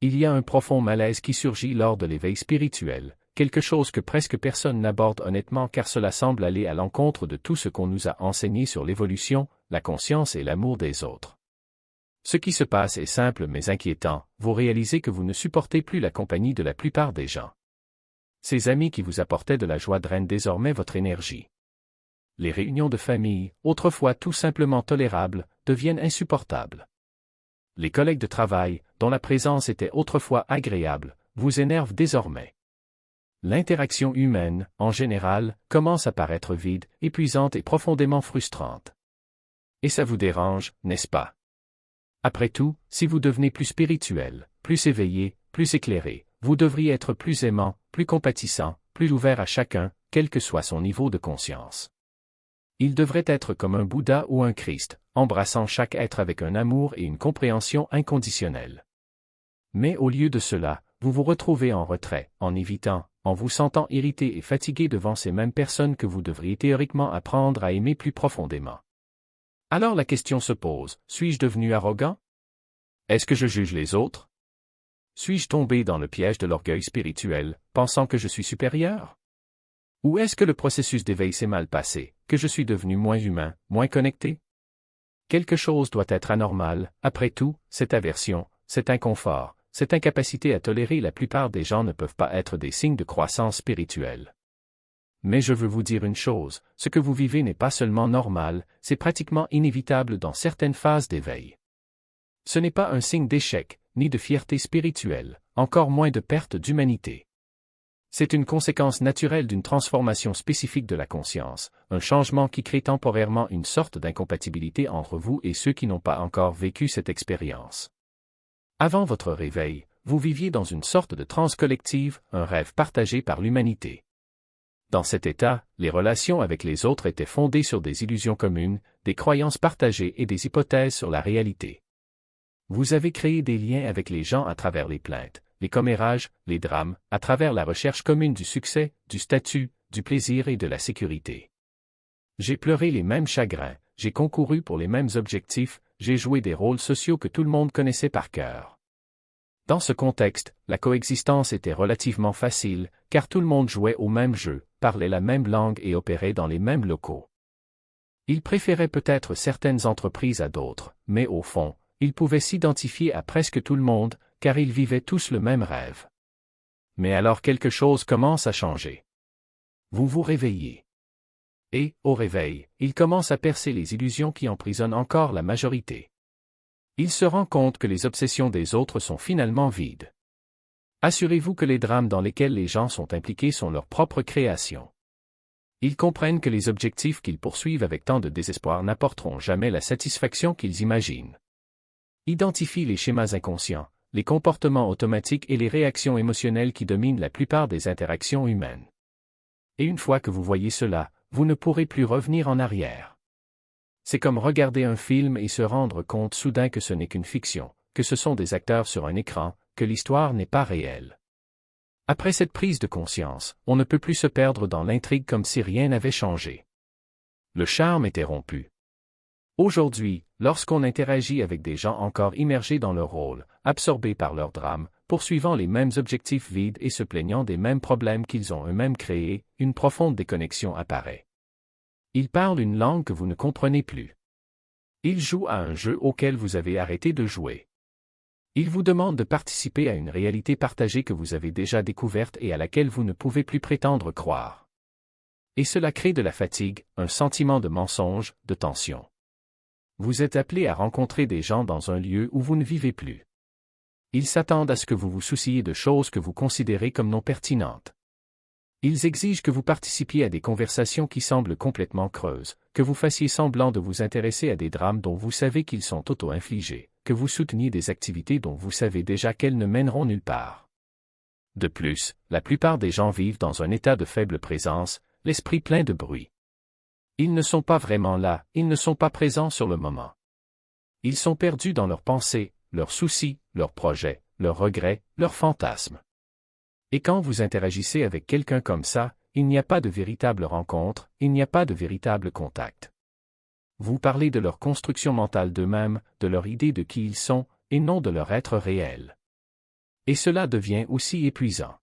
Il y a un profond malaise qui surgit lors de l'éveil spirituel, quelque chose que presque personne n'aborde honnêtement car cela semble aller à l'encontre de tout ce qu'on nous a enseigné sur l'évolution, la conscience et l'amour des autres. Ce qui se passe est simple mais inquiétant, vous réalisez que vous ne supportez plus la compagnie de la plupart des gens. Ces amis qui vous apportaient de la joie drainent désormais votre énergie. Les réunions de famille, autrefois tout simplement tolérables, deviennent insupportables. Les collègues de travail, dont la présence était autrefois agréable, vous énervent désormais. L'interaction humaine, en général, commence à paraître vide, épuisante et profondément frustrante. Et ça vous dérange, n'est-ce pas? Après tout, si vous devenez plus spirituel, plus éveillé, plus éclairé, vous devriez être plus aimant, plus compatissant, plus ouvert à chacun, quel que soit son niveau de conscience. Il devrait être comme un Bouddha ou un Christ, embrassant chaque être avec un amour et une compréhension inconditionnelle. Mais au lieu de cela, vous vous retrouvez en retrait, en évitant, en vous sentant irrité et fatigué devant ces mêmes personnes que vous devriez théoriquement apprendre à aimer plus profondément. Alors la question se pose, suis-je devenu arrogant? Est-ce que je juge les autres? Suis-je tombé dans le piège de l'orgueil spirituel, pensant que je suis supérieur? Ou est-ce que le processus d'éveil s'est mal passé, que je suis devenu moins humain, moins connecté? Quelque chose doit être anormal, après tout, cette aversion, cet inconfort, cette incapacité à tolérer la plupart des gens ne peuvent pas être des signes de croissance spirituelle. Mais je veux vous dire une chose, ce que vous vivez n'est pas seulement normal, c'est pratiquement inévitable dans certaines phases d'éveil. Ce n'est pas un signe d'échec, ni de fierté spirituelle, encore moins de perte d'humanité. C'est une conséquence naturelle d'une transformation spécifique de la conscience, un changement qui crée temporairement une sorte d'incompatibilité entre vous et ceux qui n'ont pas encore vécu cette expérience. Avant votre réveil, vous viviez dans une sorte de transe collective, un rêve partagé par l'humanité. Dans cet état, les relations avec les autres étaient fondées sur des illusions communes, des croyances partagées et des hypothèses sur la réalité. Vous avez créé des liens avec les gens à travers les plaintes, les commérages, les drames, à travers la recherche commune du succès, du statut, du plaisir et de la sécurité. J'ai pleuré les mêmes chagrins, j'ai concouru pour les mêmes objectifs, j'ai joué des rôles sociaux que tout le monde connaissait par cœur. Dans ce contexte, la coexistence était relativement facile, car tout le monde jouait au même jeu, parlait la même langue et opérait dans les mêmes locaux. Ils préféraient peut-être certaines entreprises à d'autres, mais au fond, ils pouvaient s'identifier à presque tout le monde, car ils vivaient tous le même rêve. Mais alors quelque chose commence à changer. Vous vous réveillez. Et, au réveil, il commence à percer les illusions qui emprisonnent encore la majorité. Il se rend compte que les obsessions des autres sont finalement vides. Assurez-vous que les drames dans lesquels les gens sont impliqués sont leur propre création. Ils comprennent que les objectifs qu'ils poursuivent avec tant de désespoir n'apporteront jamais la satisfaction qu'ils imaginent. Identifie les schémas inconscients, les comportements automatiques et les réactions émotionnelles qui dominent la plupart des interactions humaines. Et une fois que vous voyez cela, vous ne pourrez plus revenir en arrière. C'est comme regarder un film et se rendre compte soudain que ce n'est qu'une fiction, que ce sont des acteurs sur un écran, que l'histoire n'est pas réelle. Après cette prise de conscience, on ne peut plus se perdre dans l'intrigue comme si rien n'avait changé. Le charme était rompu. Aujourd'hui, lorsqu'on interagit avec des gens encore immergés dans leur rôle, absorbés par leur drame, poursuivant les mêmes objectifs vides et se plaignant des mêmes problèmes qu'ils ont eux-mêmes créés, une profonde déconnexion apparaît. Ils parlent une langue que vous ne comprenez plus. Ils jouent à un jeu auquel vous avez arrêté de jouer. Ils vous demandent de participer à une réalité partagée que vous avez déjà découverte et à laquelle vous ne pouvez plus prétendre croire. Et cela crée de la fatigue, un sentiment de mensonge, de tension. Vous êtes appelé à rencontrer des gens dans un lieu où vous ne vivez plus. Ils s'attendent à ce que vous vous souciez de choses que vous considérez comme non pertinentes. Ils exigent que vous participiez à des conversations qui semblent complètement creuses, que vous fassiez semblant de vous intéresser à des drames dont vous savez qu'ils sont auto-infligés, que vous souteniez des activités dont vous savez déjà qu'elles ne mèneront nulle part. De plus, la plupart des gens vivent dans un état de faible présence, l'esprit plein de bruit. Ils ne sont pas vraiment là, ils ne sont pas présents sur le moment. Ils sont perdus dans leurs pensées, leurs soucis, leurs projets, leurs regrets, leurs fantasmes. Et quand vous interagissez avec quelqu'un comme ça, il n'y a pas de véritable rencontre, il n'y a pas de véritable contact. Vous parlez de leur construction mentale d'eux-mêmes, de leur idée de qui ils sont, et non de leur être réel. Et cela devient aussi épuisant.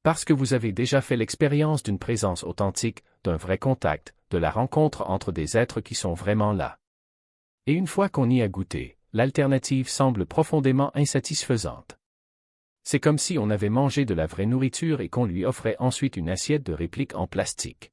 Parce que vous avez déjà fait l'expérience d'une présence authentique, d'un vrai contact, de la rencontre entre des êtres qui sont vraiment là. Et une fois qu'on y a goûté, l'alternative semble profondément insatisfaisante. C'est comme si on avait mangé de la vraie nourriture et qu'on lui offrait ensuite une assiette de réplique en plastique.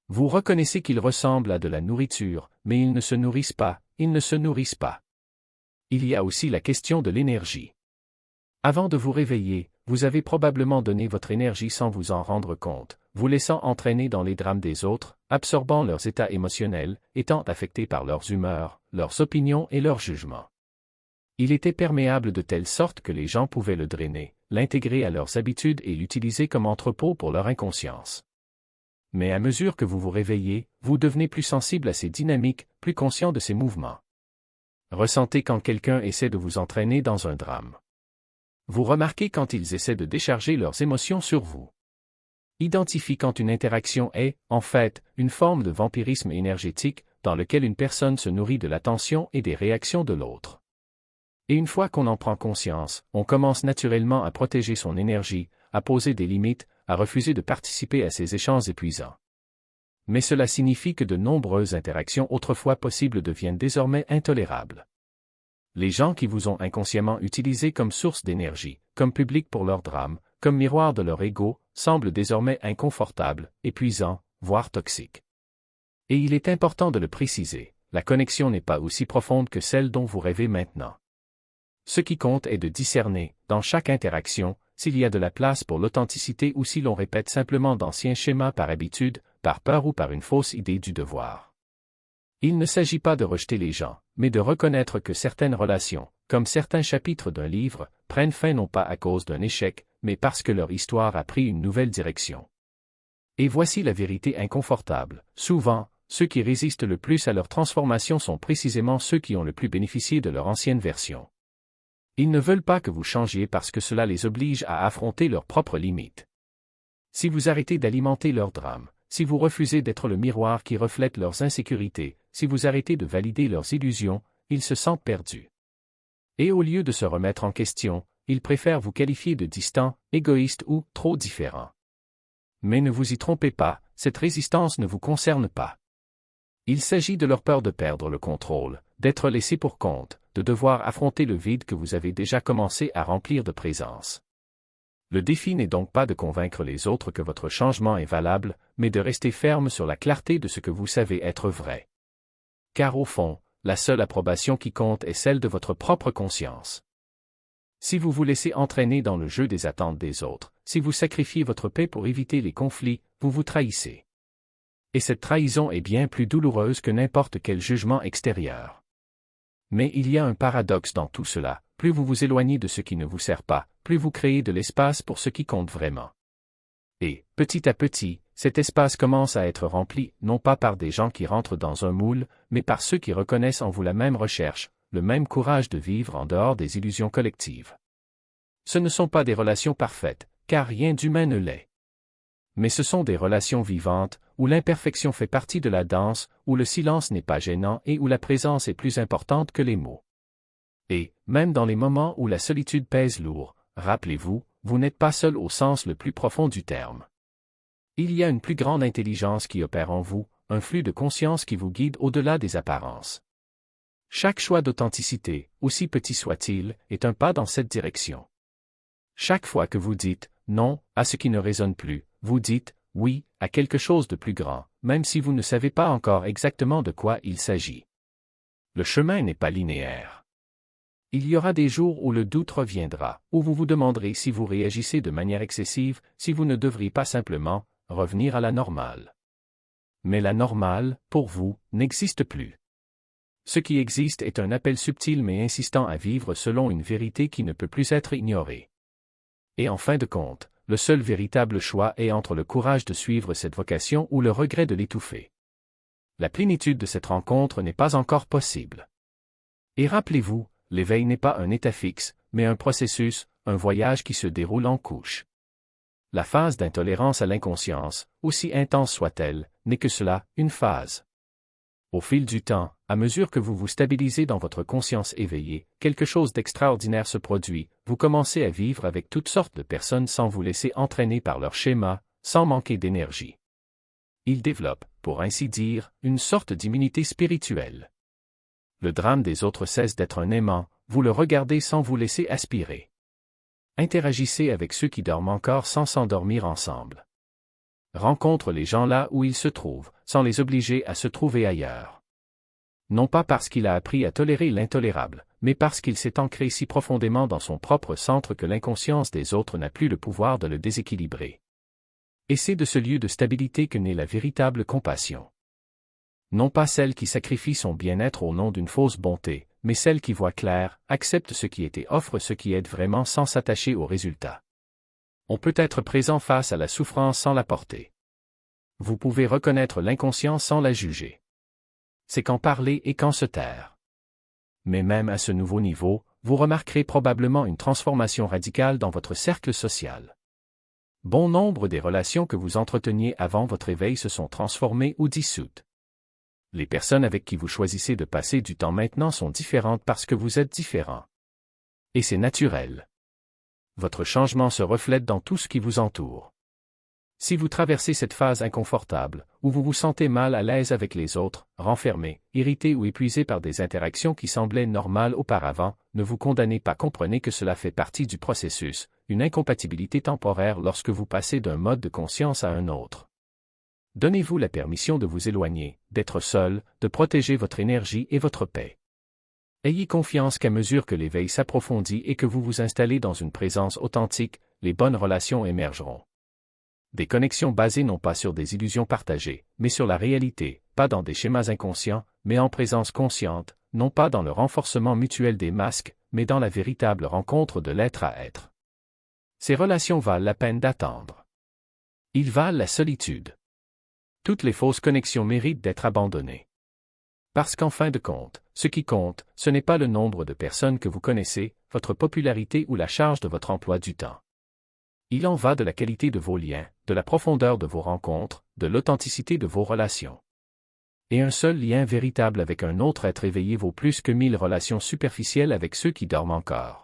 Vous reconnaissez qu'ils ressemblent à de la nourriture, mais ils ne se nourrissent pas, ils ne se nourrissent pas. Il y a aussi la question de l'énergie. Avant de vous réveiller, vous avez probablement donné votre énergie sans vous en rendre compte, vous laissant entraîner dans les drames des autres, absorbant leurs états émotionnels, étant affecté par leurs humeurs, leurs opinions et leurs jugements. Il était perméable de telle sorte que les gens pouvaient le drainer, l'intégrer à leurs habitudes et l'utiliser comme entrepôt pour leur inconscience. Mais à mesure que vous vous réveillez, vous devenez plus sensible à ces dynamiques, plus conscient de ces mouvements. Ressentez quand quelqu'un essaie de vous entraîner dans un drame. Vous remarquez quand ils essaient de décharger leurs émotions sur vous. Identifiez quand une interaction est, en fait, une forme de vampirisme énergétique, dans lequel une personne se nourrit de l'attention et des réactions de l'autre. Et une fois qu'on en prend conscience, on commence naturellement à protéger son énergie, à poser des limites, à refuser de participer à ces échanges épuisants. Mais cela signifie que de nombreuses interactions autrefois possibles deviennent désormais intolérables. Les gens qui vous ont inconsciemment utilisé comme source d'énergie, comme public pour leur drame, comme miroir de leur ego, semblent désormais inconfortables, épuisants, voire toxiques. Et il est important de le préciser, la connexion n'est pas aussi profonde que celle dont vous rêvez maintenant. Ce qui compte est de discerner, dans chaque interaction, s'il y a de la place pour l'authenticité ou si l'on répète simplement d'anciens schémas par habitude, par peur ou par une fausse idée du devoir. Il ne s'agit pas de rejeter les gens, mais de reconnaître que certaines relations, comme certains chapitres d'un livre, prennent fin non pas à cause d'un échec, mais parce que leur histoire a pris une nouvelle direction. Et voici la vérité inconfortable. Souvent, ceux qui résistent le plus à leur transformation sont précisément ceux qui ont le plus bénéficié de leur ancienne version. Ils ne veulent pas que vous changiez parce que cela les oblige à affronter leurs propres limites. Si vous arrêtez d'alimenter leurs drames, si vous refusez d'être le miroir qui reflète leurs insécurités, si vous arrêtez de valider leurs illusions, ils se sentent perdus. Et au lieu de se remettre en question, ils préfèrent vous qualifier de distant, égoïste ou trop différent. Mais ne vous y trompez pas, cette résistance ne vous concerne pas. Il s'agit de leur peur de perdre le contrôle, d'être laissé pour compte, de devoir affronter le vide que vous avez déjà commencé à remplir de présence. Le défi n'est donc pas de convaincre les autres que votre changement est valable, mais de rester ferme sur la clarté de ce que vous savez être vrai. Car au fond, la seule approbation qui compte est celle de votre propre conscience. Si vous vous laissez entraîner dans le jeu des attentes des autres, si vous sacrifiez votre paix pour éviter les conflits, vous vous trahissez. Et cette trahison est bien plus douloureuse que n'importe quel jugement extérieur. Mais il y a un paradoxe dans tout cela, plus vous vous éloignez de ce qui ne vous sert pas, plus vous créez de l'espace pour ce qui compte vraiment. Et, petit à petit, cet espace commence à être rempli, non pas par des gens qui rentrent dans un moule, mais par ceux qui reconnaissent en vous la même recherche, le même courage de vivre en dehors des illusions collectives. Ce ne sont pas des relations parfaites, car rien d'humain ne l'est. Mais ce sont des relations vivantes, où l'imperfection fait partie de la danse, où le silence n'est pas gênant et où la présence est plus importante que les mots. Et, même dans les moments où la solitude pèse lourd, rappelez-vous, vous n'êtes pas seul au sens le plus profond du terme. Il y a une plus grande intelligence qui opère en vous, un flux de conscience qui vous guide au-delà des apparences. Chaque choix d'authenticité, aussi petit soit-il, est un pas dans cette direction. Chaque fois que vous dites « non » à ce qui ne résonne plus, vous dites « oui » à quelque chose de plus grand, même si vous ne savez pas encore exactement de quoi il s'agit. Le chemin n'est pas linéaire. Il y aura des jours où le doute reviendra, où vous vous demanderez si vous réagissez de manière excessive, si vous ne devriez pas simplement revenir à la normale. Mais la normale, pour vous, n'existe plus. Ce qui existe est un appel subtil mais insistant à vivre selon une vérité qui ne peut plus être ignorée. Et en fin de compte, le seul véritable choix est entre le courage de suivre cette vocation ou le regret de l'étouffer. La plénitude de cette rencontre n'est pas encore possible. Et rappelez-vous, l'éveil n'est pas un état fixe, mais un processus, un voyage qui se déroule en couches. La phase d'intolérance à l'inconscience, aussi intense soit-elle, n'est que cela, une phase. Au fil du temps, à mesure que vous vous stabilisez dans votre conscience éveillée, quelque chose d'extraordinaire se produit, vous commencez à vivre avec toutes sortes de personnes sans vous laisser entraîner par leurs schémas, sans manquer d'énergie. Ils développent, pour ainsi dire, une sorte d'immunité spirituelle. Le drame des autres cesse d'être un aimant, vous le regardez sans vous laisser aspirer. Interagissez avec ceux qui dorment encore sans s'endormir ensemble. Rencontre les gens là où ils se trouvent, sans les obliger à se trouver ailleurs. Non pas parce qu'il a appris à tolérer l'intolérable, mais parce qu'il s'est ancré si profondément dans son propre centre que l'inconscience des autres n'a plus le pouvoir de le déséquilibrer. Et c'est de ce lieu de stabilité que naît la véritable compassion. Non pas celle qui sacrifie son bien-être au nom d'une fausse bonté, mais celle qui voit clair, accepte ce qui est et offre ce qui aide vraiment sans s'attacher aux résultats. On peut être présent face à la souffrance sans la porter. Vous pouvez reconnaître l'inconscient sans la juger. C'est qu'en parler et qu'en se taire. Mais même à ce nouveau niveau, vous remarquerez probablement une transformation radicale dans votre cercle social. Bon nombre des relations que vous entreteniez avant votre éveil se sont transformées ou dissoutes. Les personnes avec qui vous choisissez de passer du temps maintenant sont différentes parce que vous êtes différent. Et c'est naturel. Votre changement se reflète dans tout ce qui vous entoure. Si vous traversez cette phase inconfortable, où vous vous sentez mal à l'aise avec les autres, renfermé, irrité ou épuisé par des interactions qui semblaient normales auparavant, ne vous condamnez pas, comprenez que cela fait partie du processus, une incompatibilité temporaire lorsque vous passez d'un mode de conscience à un autre. Donnez-vous la permission de vous éloigner, d'être seul, de protéger votre énergie et votre paix. Ayez confiance qu'à mesure que l'éveil s'approfondit et que vous vous installez dans une présence authentique, les bonnes relations émergeront. Des connexions basées non pas sur des illusions partagées, mais sur la réalité, pas dans des schémas inconscients, mais en présence consciente, non pas dans le renforcement mutuel des masques, mais dans la véritable rencontre de l'être à être. Ces relations valent la peine d'attendre. Ils valent la solitude. Toutes les fausses connexions méritent d'être abandonnées. Parce qu'en fin de compte, ce qui compte, ce n'est pas le nombre de personnes que vous connaissez, votre popularité ou la charge de votre emploi du temps. Il en va de la qualité de vos liens, de la profondeur de vos rencontres, de l'authenticité de vos relations. Et un seul lien véritable avec un autre être éveillé vaut plus que 1000 relations superficielles avec ceux qui dorment encore.